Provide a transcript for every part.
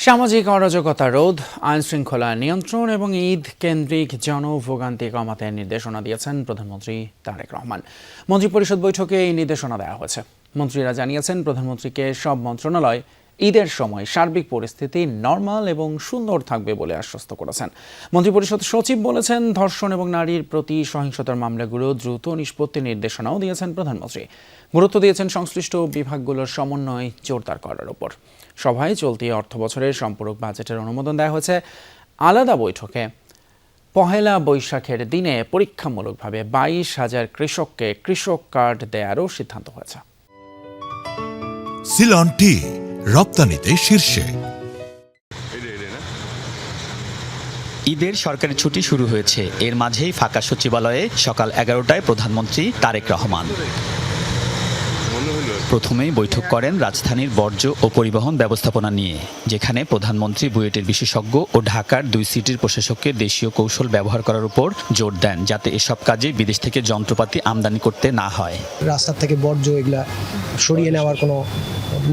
সামাজিক অরাজকতা রোধ, আইনশৃঙ্খলা নিয়ন্ত্রণ এবং ঈদ কেন্দ্রিক জনভোগান্তি কমাতে নির্দেশনা দিয়েছেন প্রধানমন্ত্রী তারেক রহমান। মন্ত্রিপরিষদ বৈঠকে এই নির্দেশনা দেওয়া হয়েছে। মন্ত্রীরা জানিয়েছেন, প্রধানমন্ত্রীকে সব মন্ত্রণালয় ঈদের সময় সার্বিক পরিস্থিতি নরমাল এবং সুন্দর থাকবে বলে আশ্বস্ত করেছেন। মন্ত্রিপরিষদ সচিব বলেছেন, ধর্ষণ এবং নারীর প্রতি সহিংসতার মামলাগুলো দ্রুত নিষ্পত্তির নির্দেশনাও দিয়েছেন প্রধানমন্ত্রী। গুরুত্ব দিয়েছেন সংশ্লিষ্ট বিভাগগুলোর সমন্বয় জোরদার করার উপর। সভায় চলতি অর্থবছরের সম্পূরক বাজেটের অনুমোদন দেওয়া হয়েছে। আলাদা বৈঠকে পহেলা বৈশাখের দিনে পরীক্ষামূলকভাবে 22,000 কৃষককে কৃষক কার্ড দেওয়ারও সিদ্ধান্ত হয়েছে। সিলন টি রপ্তানিতে শীর্ষে। ঈদের সরকারি ছুটি শুরু হয়েছে। এর মাঝেই ফাঁকা সচিবালয়ে সকাল 11টায় প্রধানমন্ত্রী তারেক রহমান। প্রথমেই বৈঠক করেন রাজধানীর বর্জ্য ও পরিবহন ব্যবস্থাপনা নিয়ে, যেখানে প্রধানমন্ত্রী বুয়েটের বিশেষজ্ঞ ও ঢাকার 2 সিটির প্রশাসককে দেশীয় কৌশল ব্যবহার করার উপর জোর দেন, যাতে এসব কাজে বিদেশ থেকে যন্ত্রপাতি আমদানি করতে না হয়। রাস্তার থেকে বর্জ্য এগুলা সরিয়ে নেওয়ার কোনো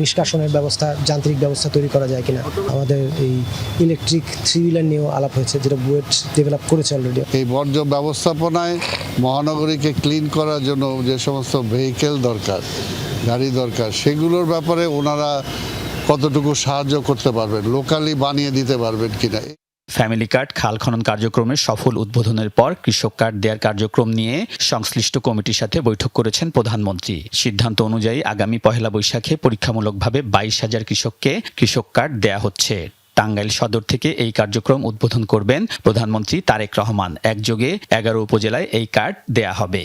নিষ্কাশনের ব্যবস্থা, যান্ত্রিক ব্যবস্থা তৈরি করা যায় কিনা। আমাদের এই ইলেকট্রিক 3 হুইলার নিয়েও আলাপ হয়েছে, যেটা বুয়েট ডেভেলপ করেছে অলরেডি। এই বর্জ্য ব্যবস্থাপনায় মহানগরীকে ক্লিন করার জন্য যে সমস্ত ভেহিকেল দরকার, গাড়ি দরকার, সেগুলোর ব্যাপারে ওনারা কতটুকু সাহায্য করতে পারবেন, লোকালি বানিয়ে দিতে পারবেন কিনা। ফ্যামিলি কার্ড খাল খনন কার্যক্রমের সফল উদ্বোধনের পর কৃষক কার্ড দেওয়ার কার্যক্রম নিয়ে সংশ্লিষ্ট কমিটির সাথে বৈঠক করেছেন প্রধানমন্ত্রী। সিদ্ধান্ত অনুযায়ী আগামী পহেলা বৈশাখে পরীক্ষামূলকভাবে 22,000 কৃষককে কৃষক কার্ড দেয়া হচ্ছে। টাঙ্গাইল সদর থেকে এই কার্যক্রম উদ্বোধন করবেন প্রধানমন্ত্রী তারেক রহমান। একযোগে 11 উপজেলায় এই কার্ড দেয়া হবে।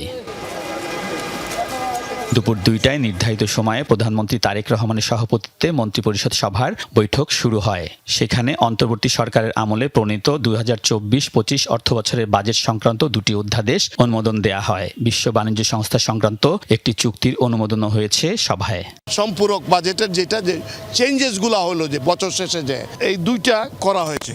দুপুর 2টায় নির্ধারিত সময়ে প্রধানমন্ত্রী তারেক রহমানের সভাপতিত্বে মন্ত্রিপরিষদ সভার বৈঠক শুরু হয়। সেখানে অন্তর্বর্তী সরকারের আমলে প্রণীত 2024-25 অর্থবছরের বাজেট সংক্রান্ত 2টি অধ্যাদেশ অনুমোদন দেয়া হয়। বিশ্ব বাণিজ্য সংস্থা সংক্রান্ত একটি চুক্তির অনুমোদনও হয়েছে সভায়। সম্পূরক বাজেটের যেটা যে চেঞ্জেসগুলো হলো, যে বছর শেষে যে এই 2টা করা হয়েছে।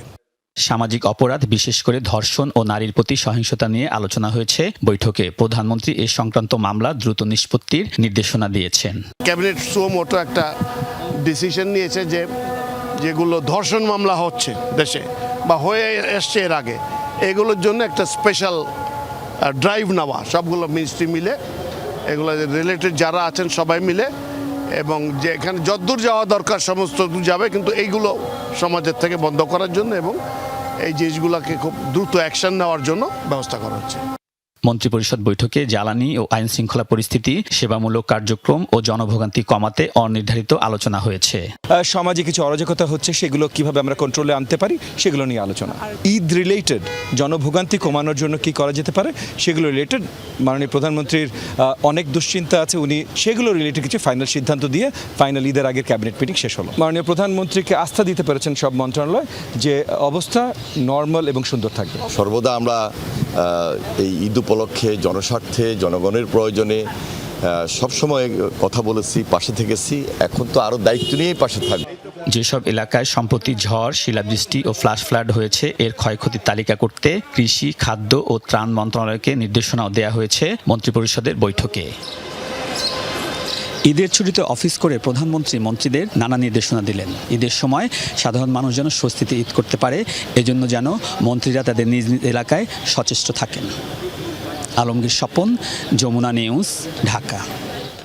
সামাজিক অপরাধ, বিশেষ করে ধর্ষণ ও নারীর প্রতি সহিংসতা নিয়ে আলোচনা হয়েছে বৈঠকে। প্রধানমন্ত্রী এ সংক্রান্ত মামলা দ্রুত নিষ্পত্তির নির্দেশনা দিয়েছেন। ক্যাবিনেট সুমোটো একটা ডিসিশন নিয়েছে যে যেগুলো ধর্ষণ মামলা হচ্ছে দেশে বা হয়ে এসছে এর আগে, এগুলোর জন্য একটা স্পেশাল ড্রাইভ নেওয়া, সবগুলো মিনিস্ট্রি মিলে, এগুলো রিলেটেড যারা আছেন সবাই মিলে, এবং যে এখানে যতদূর যাওয়া দরকার সমস্ত দূর যাবে, কিন্তু এইগুলো সমাজের থেকে বন্ধ করার জন্য এবং এই জিনিসগুলোকে খুব দ্রুত অ্যাকশন নেওয়ার জন্য ব্যবস্থা করা হচ্ছে। মন্ত্রিপরিষদ বৈঠকে জ্বালানি ও আইন শৃঙ্খলা পরিস্থিতি, সেবামূলক কার্যক্রম ও জনভোগান্তি কমাতে অনির্ধারিত আলোচনা হয়েছে। সমাজে কিছু অরাজকতা হচ্ছে, সেগুলো কিভাবে আমরা কন্ট্রোলে আনতে পারি সেগুলো নিয়ে আলোচনা। ঈদ রিলেটেড জনভোগান্তি কমানোর জন্য কি করা যেতে পারে সেগুলো রিলেটেড মাননীয় প্রধানমন্ত্রীর অনেক দুশ্চিন্তা আছে, উনি সেগুলো রিলেটেড কিছু ফাইনাল সিদ্ধান্ত দিয়ে ফাইনাল ঈদের আগের ক্যাবিনেট মিটিং শেষ হলো। মাননীয় প্রধানমন্ত্রীকে আস্থা দিতে পেরেছেন সব মন্ত্রণালয় যে অবস্থা নর্মাল এবং সুন্দর থাকবে। সর্বদা আমরা এই ঈদ উপলক্ষে জনস্বার্থে, জনগণের প্রয়োজনে সবসময় কথা বলেছি, পাশে থেকেছি, এখন তো আরও দায়িত্ব নিয়েই পাশে থাকবে। যেসব এলাকায় সম্প্রতি ঝড়, শিলাবৃষ্টি ও ফ্লাশ ফ্লাড হয়েছে, এর ক্ষয়ক্ষতির তালিকা করতে কৃষি, খাদ্য ও ত্রাণ মন্ত্রণালয়কে নির্দেশনাও দেওয়া হয়েছে মন্ত্রিপরিষদের বৈঠকে। ঈদের ছুটিতে অফিস করে প্রধানমন্ত্রী মন্ত্রীদের নানা নির্দেশনা দিলেন। ঈদের সময় সাধারণ মানুষ যেন স্বস্তিতে ঈদ করতে পারে, এজন্য যেন মন্ত্রীরা তাদের নিজ নিজ এলাকায় সচেষ্ট থাকেন। আলমগীর স্বপন, যমুনা নিউজ, ঢাকা।